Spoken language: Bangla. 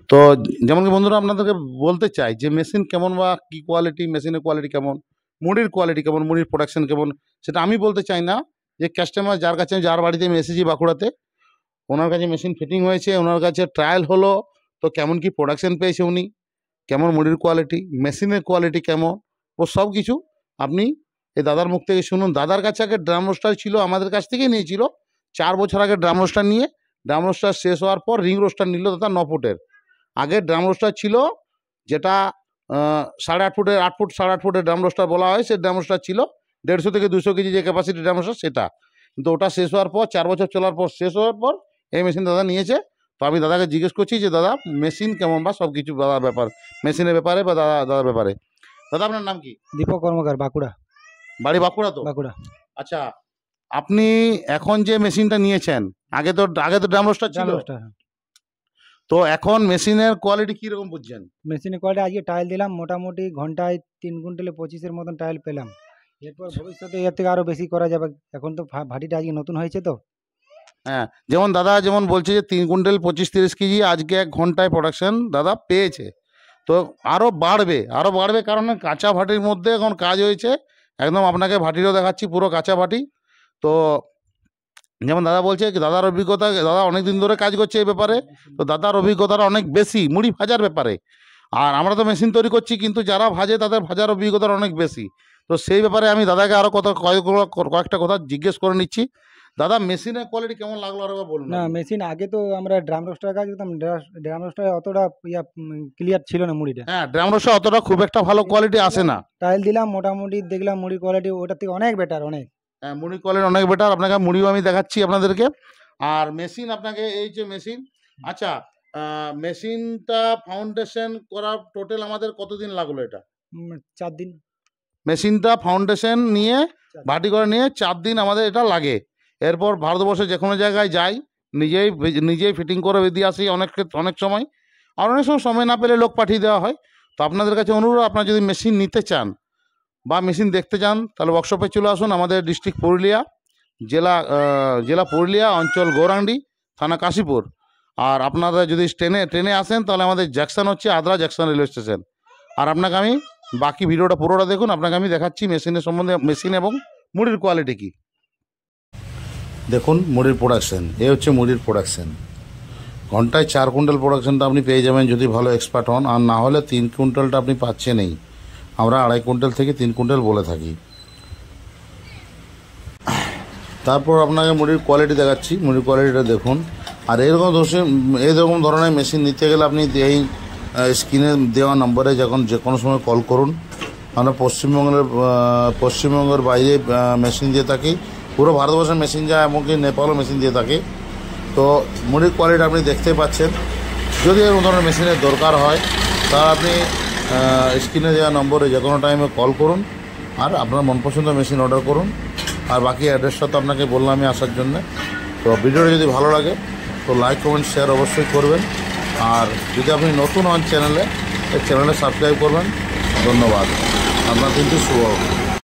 তো যেমন কি বন্ধুরা আপনাদেরকে বলতে চাই যে মেশিন কেমন বা কী কোয়ালিটি, মেশিনের কোয়ালিটি কেমন, মুড়ির কোয়ালিটি কেমন, মুড়ির প্রোডাকশন কেমন, সেটা আমি বলতে চাই না। যে কাস্টমার যার বাড়িতে আমি এসেছি বাঁকুড়াতে, ওনার কাছে মেশিন ফিটিং হয়েছে, ওনার কাছে ট্রায়াল হলো, তো কেমন কি প্রোডাকশন পেয়েছে উনি, কেমন মুড়ির কোয়ালিটি, মেশিনের কোয়ালিটি কেমন, ও সব কিছু আপনি এই দাদার মুখ থেকে শুনুন। দাদার কাছে আগে ড্রাম রোস্টার ছিল, আমাদের কাছ থেকেই নিয়েছিল 4 বছর আগে ড্রাম রোস্টার নিয়ে। ড্রাম রোস্টার শেষ হওয়ার পর রিং রোস্টার নিল দাদা 9 ফুটের। আগে ড্রাম রোস্টার ছিল যেটা 8.5 ফুটের, 8 ফুট 8.5 ফুটের ড্রাম রোস্টার বলা হয়, সেই ড্রাম রোস্টার ছিল 150 থেকে 200 কেজি যে ক্যাপাসিটি ড্রাম রোস্টার সেটা। কিন্তু ওটা শেষ হওয়ার পর 4 বছর চলার পর শেষ হওয়ার পর এই মেশিন দাদা নিয়েছে। তো আমি দাদাকে জিজ্ঞেস করছি যে দাদা মেশিন কেমন বা সব কিছু দাদার ব্যাপার, মেশিনের ব্যাপারে বা দাদার ব্যাপারে। দাদা আপনার নাম কি? দীপক কর্মকার, বাঁকুড়া। বাড়ি বাঁকুড়া তো? বাঁকুড়া। আচ্ছা, আপনি এখন যে মেশিনটা নিয়েছেন, আগে তো ড্রাম রোস্টার ছিল, তো এখন মেশিনের কোয়ালিটি কীরকম বুঝছেন? মেশিনের কোয়ালিটি আজকে টাইল দিলাম, মোটামুটি ঘন্টায় 3 কুইন্টালে 25-এর মতন টাইল পেলাম। এরপর ভবিষ্যতে এর থেকে আরও বেশি করা যাবে। এখন তো ভাটিটা আজকে নতুন হয়েছে তো। হ্যাঁ, যেমন দাদা যেমন বলছে যে 3 কুইন্টাল 25-30 কেজি আজকে 1 ঘন্টায় প্রোডাকশন দাদা পেয়েছে। তো আরও বাড়বে কারণ কাঁচা ভাটির মধ্যে এখন কাজ হয়েছে। একদম আপনাকে ভাটিরও দেখাচ্ছি, পুরো কাঁচা ভাটি। তো যেমন দাদা বলছে দাদার অভিজ্ঞতা, দাদা অনেক দিন ধরে কাজ করছে এই ব্যাপারে, তো দাদার অভিজ্ঞতাটা অনেক বেশি মুড়ি ভাজার ব্যাপারে। আর আমরা তো মেশিন তৈরি করছি, কিন্তু যারা ভাজে তাদের ভাজার অভিজ্ঞতা অনেক বেশি। তো সেই ব্যাপারে আমি দাদাকে আরও কয়েকটা কথা জিজ্ঞেস করে নিচ্ছি। দাদা মেশিনের কোয়ালিটি কেমন লাগলো আর বলুন। না, মেশিন আগে তো আমরা ড্রাম রোস্টার কাজ করতাম, ড্রাম রোস্টারে অতটা ক্লিয়ার ছিল না মুড়িটা। হ্যাঁ, ড্রাম রোস্টার অতটা খুব একটা ভালো কোয়ালিটি আসে না। টাইল দিলাম, মোটামুটি দেখলাম মুড়ির কোয়ালিটি ওটার থেকে অনেক বেটার, অনেক। হ্যাঁ, মুড়ি কোয়ালিটি অনেক বেটার। আপনাকে মুড়িও আমি দেখাচ্ছি আপনাদেরকে। আর মেশিন আপনাকে এই যে মেশিন, আচ্ছা মেশিনটা ফাউন্ডেশন করা টোটাল আমাদের কতদিন লাগলো? এটা 4 দিন। মেশিনটা ফাউন্ডেশন নিয়ে ভাটি করে নিয়ে 4 দিন আমাদের এটা লাগে। এরপর ভারতবর্ষে যে কোনো জায়গায় যাই, নিজেই ফিটিং করে দিয়ে আসি অনেক সময়। আর অনেক সময় না পেলে লোক পাঠিয়ে দেওয়া হয়। তো আপনাদের কাছে অনুরোধ, আপনারা যদি মেশিন নিতে চান বা মেশিন দেখতে চান, তাহলে ওয়ার্কশপে চলে আসুন। আমাদের ডিস্ট্রিক্ট পুরুলিয়া, জেলা পুরুলিয়া, অঞ্চল গৌরাঙ্গি, থানা কাশীপুর। আর আপনারা যদি ট্রেনে আসেন, তাহলে আমাদের জ্যাকসন হচ্ছে আদ্রা জ্যাকসন রেলওয়ে স্টেশন। আর আপনাকে আমি বাকি ভিডিওটা পুরোটা দেখুন, আপনাকে আমি দেখাচ্ছি মেশিনের সম্বন্ধে, মেশিন এবং মুড়ির কোয়ালিটি কী। দেখুন মুড়ির প্রোডাকশান, এ হচ্ছে মুড়ির প্রোডাকশান। ঘন্টায় 4 কুইন্টাল প্রোডাকশানটা আপনি পেয়ে যাবেন যদি ভালো এক্সপার্ট হন, আর না হলে 3 কুইন্টালটা আপনি পাচ্ছেনই। আমরা 2.5 কুইন্টাল থেকে 3 কুইন্টাল বলে থাকি। তারপর আপনাকে মুড়ির কোয়ালিটি দেখাচ্ছি, মুড়ির কোয়ালিটিটা দেখুন। আর এরকম ধরনের মেশিন নিতে গেলে আপনি এই স্ক্রিনে দেওয়া নম্বরে যে কোনো সময় কল করুন। আমরা পশ্চিমবঙ্গের বাইরে মেশিন দিয়ে থাকি, পুরো ভারতবর্ষের মেশিন যায়, এমনকি নেপালও মেশিন দিয়ে থাকে। তো মুড়ির কোয়ালিটি আপনি দেখতে পাচ্ছেন। যদি এরকম ধরনের মেশিনের দরকার হয়, তাহলে আপনি স্ক্রিনে দেওয়া নম্বরে যে কোনো টাইমে কল করুন আর আপনার মনপছন্দ মেশিন অর্ডার করুন। আর বাকি অ্যাড্রেসটা তো আপনাকে বললামই আসার জন্যে। তো ভিডিওটা যদি ভালো লাগে তো লাইক কমেন্ট শেয়ার অবশ্যই করবেন। আর যদি আপনি নতুন হন চ্যানেলে সাবস্ক্রাইব করবেন। ধন্যবাদ। আপনার কিন্তু শুভ।